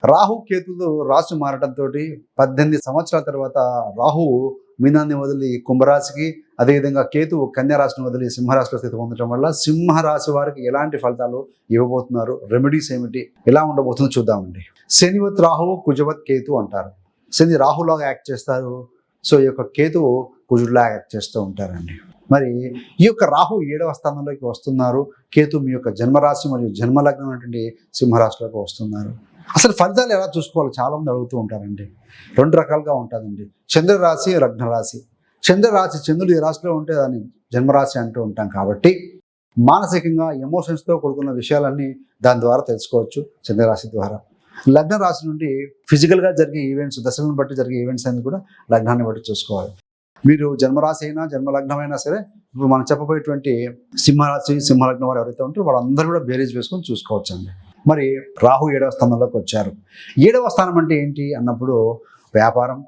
రాహు కేతులు రాశి మారడంతో 18 సంవత్సరాల తర్వాత రాహువు మీనాన్ని వదిలి కుంభరాశికి, అదేవిధంగా కేతువు కన్యా రాశిని వదిలి సింహరాశిలో స్థితి పొందడం వల్ల సింహరాశి వారికి ఎలాంటి ఫలితాలు ఇవ్వబోతున్నారు, రెమెడీస్ ఏమిటి, ఎలా ఉండబోతుందో చూద్దామండి. శనివత్ రాహువు కుజవత్ కేతు అంటారు. శని రాహులాగా యాక్ట్ చేస్తారు, సో ఈ యొక్క కేతువు కుజుడిలాగా యాక్ట్ చేస్తూ ఉంటారండి. మరి ఈ యొక్క రాహు 7వ స్థానంలోకి వస్తున్నారు, కేతు మీ యొక్క జన్మరాశి మరియు జన్మలగ్నం అనేటువంటి సింహరాశిలోకి వస్తున్నారు. అసలు ఫలితాలు ఎలా చూసుకోవాలో చాలా మంది అడుగుతూ ఉంటారండి. 2 రకాలుగా ఉంటుందండి. చంద్రరాశి, లగ్నరాశి. చంద్రరాశి, చంద్రుడు ఈ రాశిలో ఉంటే దాన్ని జన్మరాశి అంటూ ఉంటాం కాబట్టి మానసికంగా ఎమోషన్స్తో కూడుకున్న విషయాలన్నీ దాని ద్వారా తెలుసుకోవచ్చు చంద్రరాశి ద్వారా. లగ్న రాశి నుండి ఫిజికల్గా జరిగే ఈవెంట్స్, దశలను బట్టి జరిగే ఈవెంట్స్ అన్ని కూడా లగ్నాన్ని బట్టి చూసుకోవాలి. మీరు జన్మరాశి అయినా జన్మలగ్నం అయినా సరే, ఇప్పుడు మనం చెప్పబోయేటువంటి సింహరాశి, సింహలగ్నం వారు ఎవరైతే ఉంటారో వాళ్ళందరూ కూడా బేరీజ్ వేసుకొని చూసుకోవచ్చు అండి. మరి రాహు 7వ స్థానంలోకి వచ్చారు. 7వ స్థానం అంటే ఏంటి అన్నప్పుడు వ్యాపారం,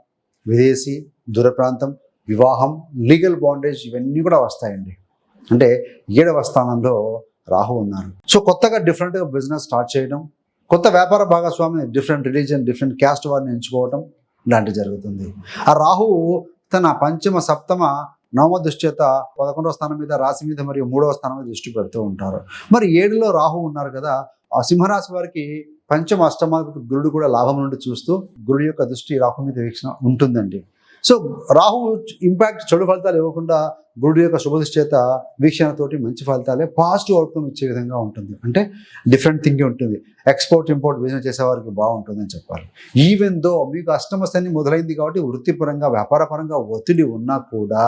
విదేశీ, దూర ప్రాంతం, వివాహం, లీగల్ బాండేజ్ ఇవన్నీ కూడా వస్తాయండి. అంటే 7వ స్థానంలో రాహు ఉన్నారు. సో కొత్తగా డిఫరెంట్గా బిజినెస్ స్టార్ట్ చేయడం, కొత్త వ్యాపార భాగస్వామిని డిఫరెంట్ రిలీజియన్, డిఫరెంట్ క్యాస్ట్ వారిని ఎంచుకోవడం ఇలాంటివి జరుగుతుంది. ఆ రాహువు తన పంచమ, సప్తమ, నవమ దృష్టి చేత 11వ స్థానం మీద, రాశి మీద మరియు 3వ స్థానం మీద దృష్టి పెడుతూ ఉంటారు. మరి 7లో రాహు ఉన్నారు కదా, ఆ సింహరాశి వారికి పంచమ, అష్టమ గురుడు కూడా లాభం నుండి చూస్తూ గురుడు యొక్క దృష్టి రాహు మీద వీక్షణ ఉంటుందండి. సో రాహు ఇంపాక్ట్ చెడు ఫలితాలు ఇవ్వకుండా గురుడు యొక్క శుభదృష్టి చేత వీక్షణతోటి మంచి ఫలితాలే, పాజిటివ్ అవుట్కమ్ ఇచ్చే విధంగా ఉంటుంది. అంటే డిఫరెంట్ థింకింగ్ ఉంటుంది. ఎక్స్పోర్ట్ ఇంపోర్ట్ బిజినెస్ చేసే వారికి బాగుంటుందని చెప్పాలి. ఈవెన్ దో మీకు అష్టమ శని మొదలైంది కాబట్టి వృత్తిపరంగా, వ్యాపారపరంగా ఒత్తిడి ఉన్నా కూడా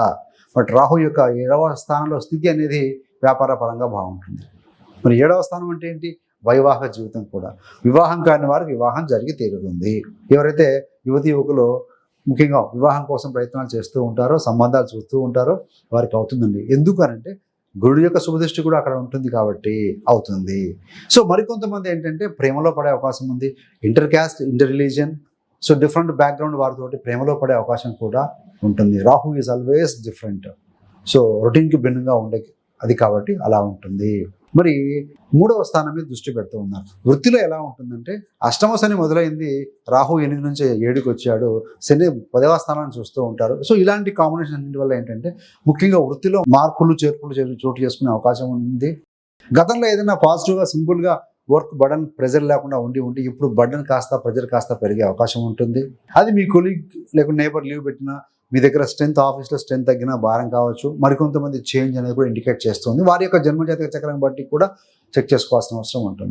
బట్ రాహు యొక్క 7వ స్థానంలో స్థితి అనేది వ్యాపార పరంగా బాగుంటుంది. మరి 7వ స్థానం అంటే ఏంటి? వైవాహిక జీవితం కూడా. వివాహం కాని వారికి వివాహం జరిగి తీరుతుంది. ఎవరైతే యువతి యువకులు ముఖ్యంగా వివాహం కోసం ప్రయత్నాలు చేస్తూ ఉంటారో, సంబంధాలు చూస్తూ ఉంటారో వారికి అవుతుందండి. ఎందుకనంటే గురుడు యొక్క శుభదృష్టి కూడా అక్కడ ఉంటుంది కాబట్టి అవుతుంది. సో మరికొంతమంది ఏంటంటే ప్రేమలో పడే అవకాశం ఉంది. Inter caste, inter religion, so different background వారితోటి ప్రేమలో పడే అవకాశం కూడా ఉంటుంది. Rahu is always different. So రొటీన్కి భిన్నంగా ఉండే అది కాబట్టి అలా ఉంటుంది. మరి 3వ స్థానం మీద దృష్టి పెడుతూ ఉన్నారు. వృత్తిలో ఎలా ఉంటుందంటే అష్టమ శని మొదలైంది, రాహు 8 నుంచి 7కి వచ్చాడు, శని 10వ స్థానాన్ని చూస్తూ ఉంటారు. సో ఇలాంటి కాంబినేషన్ అన్నింటి వల్ల ఏంటంటే ముఖ్యంగా వృత్తిలో మార్పులు చేర్పులు చోటు చేసుకునే అవకాశం ఉంది. గతంలో ఏదైనా పాజిటివ్గా సింపుల్గా వర్క్ బర్డన్, ప్రెజర్ లేకుండా ఉండి ఇప్పుడు బర్డన్ కాస్త, ప్రెజర్ కాస్త పెరిగే అవకాశం ఉంటుంది. అది మీ కొలీగ్ లేకుంటే నేబర్ లీవ్ పెట్టినా, మీ దగ్గర స్ట్రెంత్, ఆఫీస్లో స్ట్రెంత్ తగ్గిన భారం కావచ్చు. మరికొంతమంది చేంజ్ అనేది కూడా ఇండికేట్ చేస్తుంది. వారి యొక్క జన్మజాతక చక్రాన్ని బట్టి కూడా చెక్ చేసుకోవాల్సిన అవసరం ఉంటుంది.